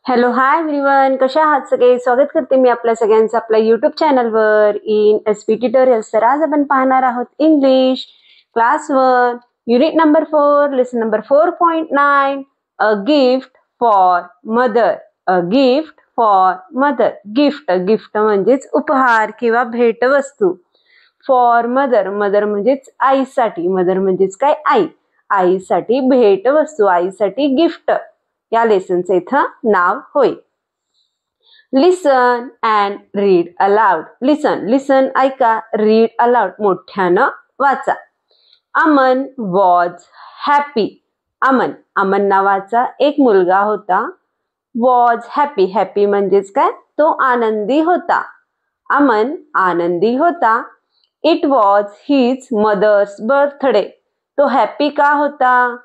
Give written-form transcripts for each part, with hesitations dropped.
Hello hi everyone, कशा आहात सगळे? स्वागत करते मी आपल्या सगळ्यांचं आपल्या युट्यूब चॅनलवर इन एसपी ट्युटोरियल्स. तर आज आपण पाहणार आहोत English class 1 unit number 4 lesson number 4.9 a gift for mother. A gift for mother. Gift gift म्हणजेच उपहार किंवा भेटवस्तू. फॉर मदर मदर म्हणजेच आईसाठी. मदर म्हणजेच काय? आई. आईसाठी भेटवस्तू, आईसाठी गिफ्ट. या लेसनचं इथं नाव होय. Listen and read aloud. Listen listen ऐका, रीड अलाउड मोठ्यानं वाचा. Aman was happy. अमन अमन नावाचा एक मुलगा होता. वॉज हॅपी हॅपी म्हणजेच काय? तो आनंदी होता. अमन आनंदी होता. It was his mother's birthday. तो हॅपी का होता?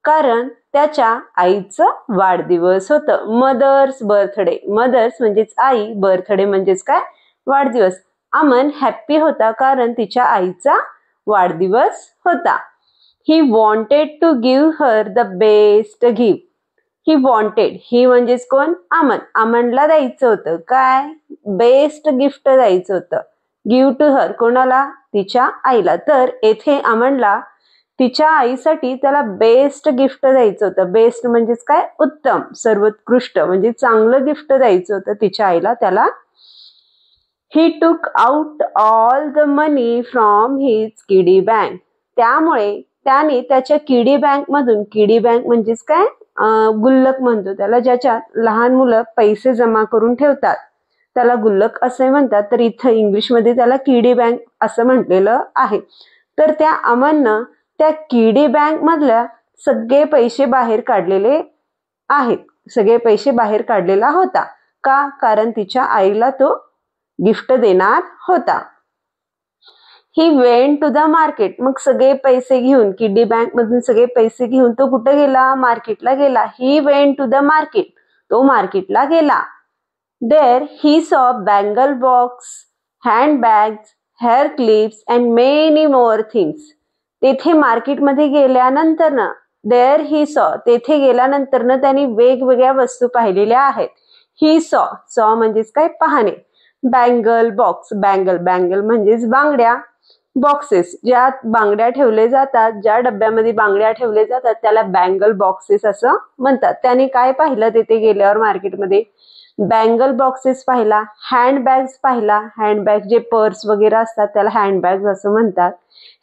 कारण त्याच्या आईचं वाढदिवस होतं. Mother's birthday. मदर्स म्हणजेच आई, बर्थडे म्हणजेच काय? वाढदिवस. अमन हॅपी होता कारण तिच्या आईचा वाढदिवस होता. He wanted to give her the best gift. He wanted, he म्हणजेच कोण? अमन. अमनला द्यायचं होतं काय? बेस्ट गिफ्ट द्यायचं होतं. गिव्ह टू हर, कोणाला? तिच्या आईला. तर येथे अमनला तिच्या आईसाठी त्याला बेस्ट गिफ्ट द्यायचं होतं. बेस्ट म्हणजेच काय? उत्तम, सर्वोत्कृष्ट म्हणजे चांगलं गिफ्ट द्यायचं होतं तिच्या आईला त्याला. ही टूक out all the money from his किडी बँक. त्यामुळे त्याने त्याच्या किडी बँक मधून, किडी बँक म्हणजेच काय? गुल्लक म्हणतो त्याला, ज्याच्यात लहान मुलं पैसे जमा करून ठेवतात त्याला गुल्लक असे म्हणतात. तर इथं इंग्लिशमध्ये त्याला किडी बँक असं म्हटलेलं आहे. तर त्या अमननं त्या किडी बँक मधल्या सगळे पैसे बाहेर काढलेले आहेत. सगळे पैसे बाहेर काढलेला होता. का? कारण तिच्या आईला तो गिफ्ट देणार होता. He went to the market. मग सगळे पैसे घेऊन, किडी बँक मधून सगळे पैसे घेऊन तो कुठे गेला? मार्केटला गेला. He went to the market. तो मार्केटला गेला. There he saw bangle box, handbags, hair clips and many more things. तेथे मार्केटमध्ये गेल्यानंतर ना, देअर ही सॉ, तेथे गेल्यानंतर ना त्यांनी वेगवेगळ्या वस्तू पाहिलेल्या आहेत. ही सॉ, सॉ म्हणजेच काय? पाहणे. बँगल बॉक्स, बँगल बँगल म्हणजेच बांगड्या. बॉक्सेस, ज्यात बांगड्या ठेवले जातात, ज्या डब्यामध्ये बांगड्या ठेवले जातात त्याला बँगल बॉक्सेस असं म्हणतात. त्याने काय पाहिलं तिथे गेल्यावर मार्केटमध्ये? बँगल बॉक्सेस पाहिला. हँडबॅग्स पाहिला. हँडबॅग जे पर्स वगैरे असतात त्याला हँडबॅग असं म्हणतात.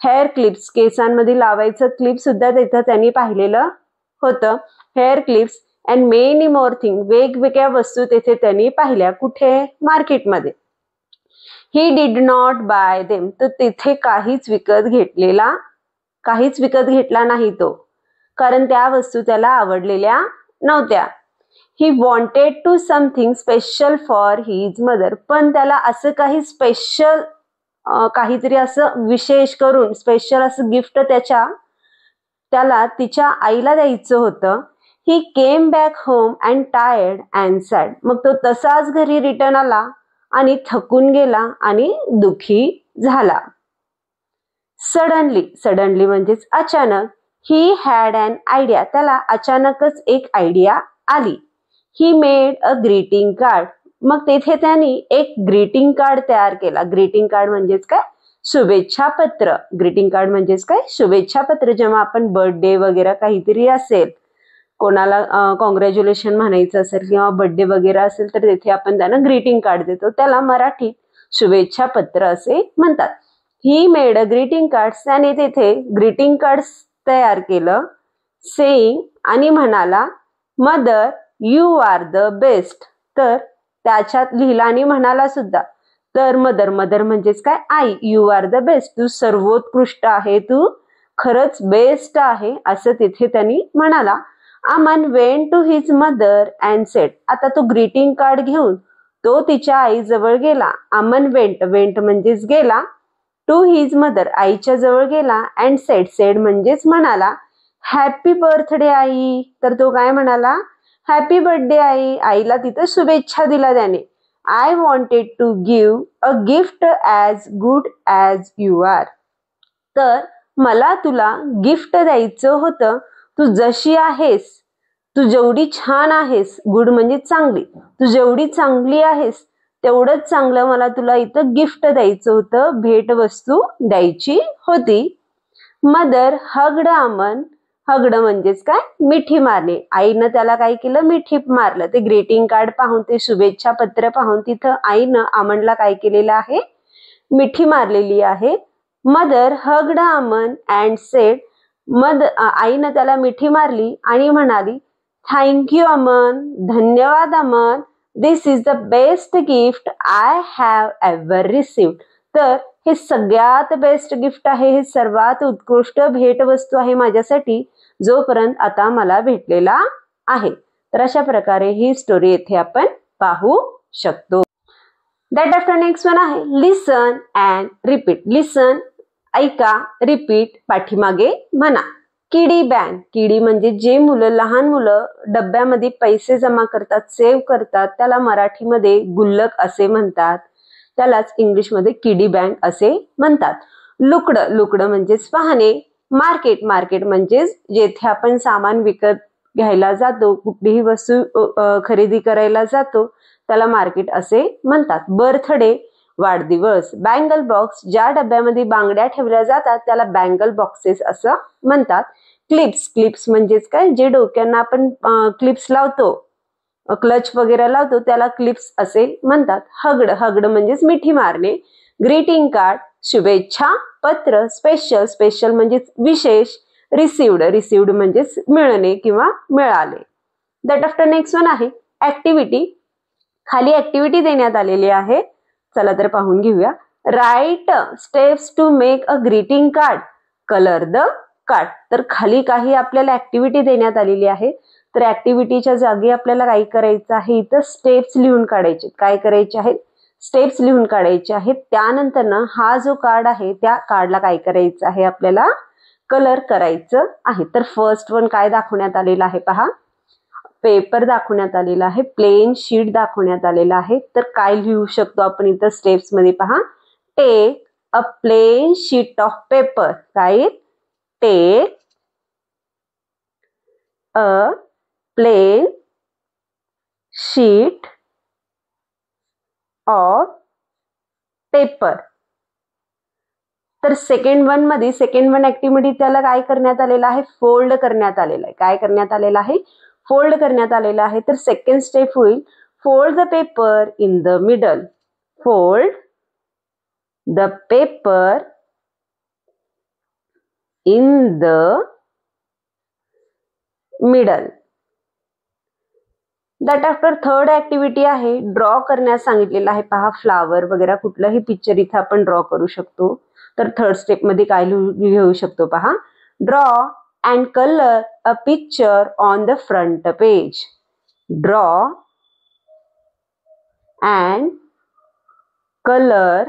हेअर क्लिप्स, केसांमध्ये लावायचं क्लिप सुद्धा तिथं त्यांनी पाहिलेलं होतं. Hair clips and many more thing, वेगवेगळ्या वस्तू तिथे त्यांनी पाहिल्या. कुठे? मार्केटमध्ये. He did not bye them. तर तिथे काहीच विकत घेतला नाही तो, कारण त्या वस्तू त्याला आवडलेल्या नव्हत्या. He wanted to something special for his mother. पण त्याला असं काही स्पेशल, काहीतरी असं विशेष करून स्पेशल असं गिफ्ट त्याला तिच्या आईला द्यायचं होतं. He came back home and tired and sad. मग तो तसाच घरी रिटर्न आला आणि थकून गेला आणि दुःखी झाला. सडनली, सडनली म्हणजेच अचानक. He had an idea. त्याला अचानकच एक आयडिया आली. He made a greeting card. मग तेथे त्यांनी एक ग्रीटिंग कार्ड तयार केला. ग्रीटिंग कार्ड म्हणजेच काय? शुभेच्छा पत्र. ग्रीटिंग कार्ड म्हणजेच काय? शुभेच्छा पत्र. जेव्हा आपण बर्थडे वगैरे काहीतरी असेल, कोणाला कॉंग्रॅच्युलेशन म्हणायचं असेल किंवा बर्थडे वगैरे असेल तर तिथे आपण त्यांना ग्रीटिंग कार्ड देतो. त्याला मराठीत शुभेच्छा पत्र असे म्हणतात. He made a greeting card. त्याने तिथे ग्रीटिंग कार्ड तयार केलं. सेईंग, आणि म्हणाला, mother you are the best. तर त्याच्यात लिहिला आणि म्हणाला सुद्धा. तर मदर, मदर म्हणजेच काय? आई. यू आर द बेस्ट, तू सर्वोत्कृष्ट आहे, तू खरंच बेस्ट आहे असं तिथे त्यांनी म्हणाला. Aman went to his mother and said. आता तो ग्रीटिंग कार्ड घेऊन तो तिच्या आईजवळ गेला. अमन वेंट, वेंट म्हणजेच गेला. टू हिज मदर, आईच्या जवळ गेला. अँड सेड, सेड म्हणजेच म्हणाला, हॅपी बर्थडे आई. तर तो काय म्हणाला? हॅपी बर्थडे आई. आईला तिथं शुभेच्छा दिला त्याने. I wanted to give a gift as good as you are. तर मला तुला गिफ्ट द्यायचं होतं, तू जशी आहेस तू जेवढी छान आहेस, गुड म्हणजे चांगली, तू जेवढी चांगली आहेस तेवढंच चांगलं मला तुला इथं गिफ्ट द्यायचं होतं, भेटवस्तू द्यायची होती. Mother hugged Aman. हग्ड म्हणजेच काय, मिठी मारणे. आईनं त्याला काय केलं, मिठी मारलं. ते ग्रीटिंग कार्ड पाहून, ते शुभेच्छा पत्र पाहून तिथं आईनं अमनला काय केलेलं आहे, मिठी मारलेली आहे. Mother hugged Aman and said. आईनं त्याला मिठी मारली आणि म्हणाली, थँक्यू अमन, धन्यवाद Aman, this is the best gift I have ever received. तर हे सगळ्यात बेस्ट गिफ्ट आहे, हे सर्वात उत्कृष्ट भेटवस्तू आहे माझ्यासाठी, जोपर्यंत आता मला भेटलेला आहे. तर अशा प्रकारे ही स्टोरी येथे आपण पाहू शकतो. दॅट आफ्टर नेक्स्ट वन आहे लिसन अँड रिपीट. लिसन ऐका, रिपीट पाठीमागे म्हणा. किडी बँक. किडी म्हणजे जे मुलं, लहान मुलं डब्यामध्ये पैसे जमा करतात, सेव्ह करतात, त्याला मराठीमध्ये गुल्लक असे म्हणतात, त्यालाच इंग्लिशमध्ये किडी बँक असे म्हणतात. लुकडं. लुकडं म्हणजेच पाहणे. मार्केट. मार्केट म्हणजेच जेथे आपण सामान विकत घ्यायला जातो, कुठलीही वस्तू खरेदी करायला जातो, त्याला मार्केट असे म्हणतात. बर्थडे वाढदिवस. Bangle box. ज्या डब्यामध्ये बांगड्या ठेवल्या जातात त्याला बँगल बॉक्सेस असं म्हणतात. क्लिप्स. क्लिप्स म्हणजेच काय, जे डोक्यांना आपण क्लिप्स लावतो, क्लच वगैरे लावतो, त्याला क्लिप्स असे म्हणतात. हग्ड. हग्ड म्हणजेच मिठी मारणे. Greeting card. शुभेच्छा पत्र. स्पेशल. स्पेशल म्हणजेच विशेष. रिसिव्ड. रिसिव्ड म्हणजेच मिळणे किंवा मिळाले. दॅट आफ्टर नेक्स्ट वन आहे ऍक्टिव्हिटी. खाली ऍक्टिव्हिटी देण्यात आलेली आहे, चला तर पाहून घेऊया. Write steps to make a greeting card. Colour the card. तर खाली काही आपल्याला ऍक्टिव्हिटी देण्यात आलेली आहे. तर ऍक्टिव्हिटीच्या जागी आपल्याला काय करायचं आहे, इथं स्टेप्स लिहून काढायचे. काय करायचे आहेत, स्टेप्स लिहून काढायचे आहेत. त्यानंतर ना हा जो कार्ड आहे त्या कार्डला काय करायचं आहे, आपल्याला कलर करायचं आहे. तर फर्स्ट वन काय दाखवण्यात आलेलं आहे पहा, पेपर दाखवण्यात आलेला आहे, प्लेन शीट दाखवण्यात आलेला आहे. तर काय लिहू शकतो आपण इथं स्टेप्स मध्ये पहा, take a plain sheet of paper. काय, take a plain sheet of paper. तर सेकंड वन मध्ये, सेकंड वन ऍक्टिव्हिटी त्याला काय करण्यात आलेलं आहे, फोल्ड करण्यात आलेलं आहे. काय करण्यात आलेलं आहे, फोल्ड करण्यात आलेला आहे. तर सेकंड स्टेप होईल, fold the paper in the middle. Fold the paper in the middle. That after third activity आहे ड्रॉ करण्यास सांगितलेलं आहे. पहा, फ्लावर वगैरे कुठलंही पिक्चर इथं आपण ड्रॉ करू शकतो. तर थर्ड स्टेप मध्ये काय लिहू शकतो पहा, draw and colour a picture on the front page. Draw and colour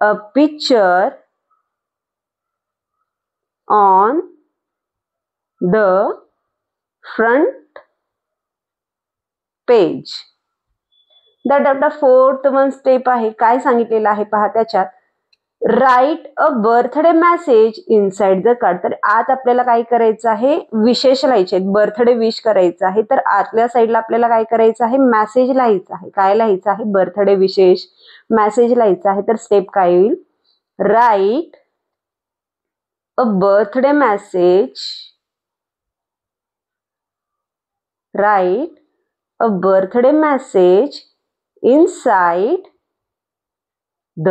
a picture on the front page. That after fourth one step आहे, काय सांगितलेलं आहे पहा त्याच्यात, right a birthday message inside the card. तर आत आपल्याला काय करायचं आहे, विशेष लिहायचे, बर्थडे विश करायचं आहे. तर आतल्या साईडला आपल्याला काय करायचं आहे, मेसेज लिहायचं आहे. काय लिहायचं आहे, बर्थडे विशेष मेसेज लिहायचं आहे. तर स्टेप काय होईल, right a birthday message, right a birthday message inside the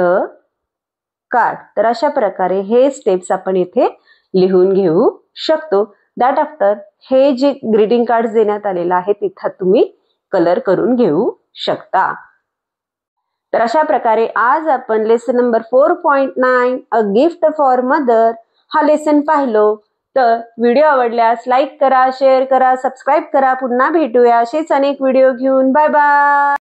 card. तर अशा प्रकारे हे स्टेप्स आपण इथे लिहून घेऊ शकतो. दॅट आफ्टर हे जे ग्रीटिंग कार्ड देण्यात आलेलं आहे तिथं तुम्ही कलर करून घेऊ शकता. तर अशा प्रकारे आज आपण lesson number 4.9 a gift for mother हा लेसन पाहिलो. तर व्हिडिओ आवडल्यास लाईक करा, शेअर करा, सबस्क्राईब करा. पुन्हा भेटूया असेच अनेक व्हिडिओ घेऊन. Bye bye.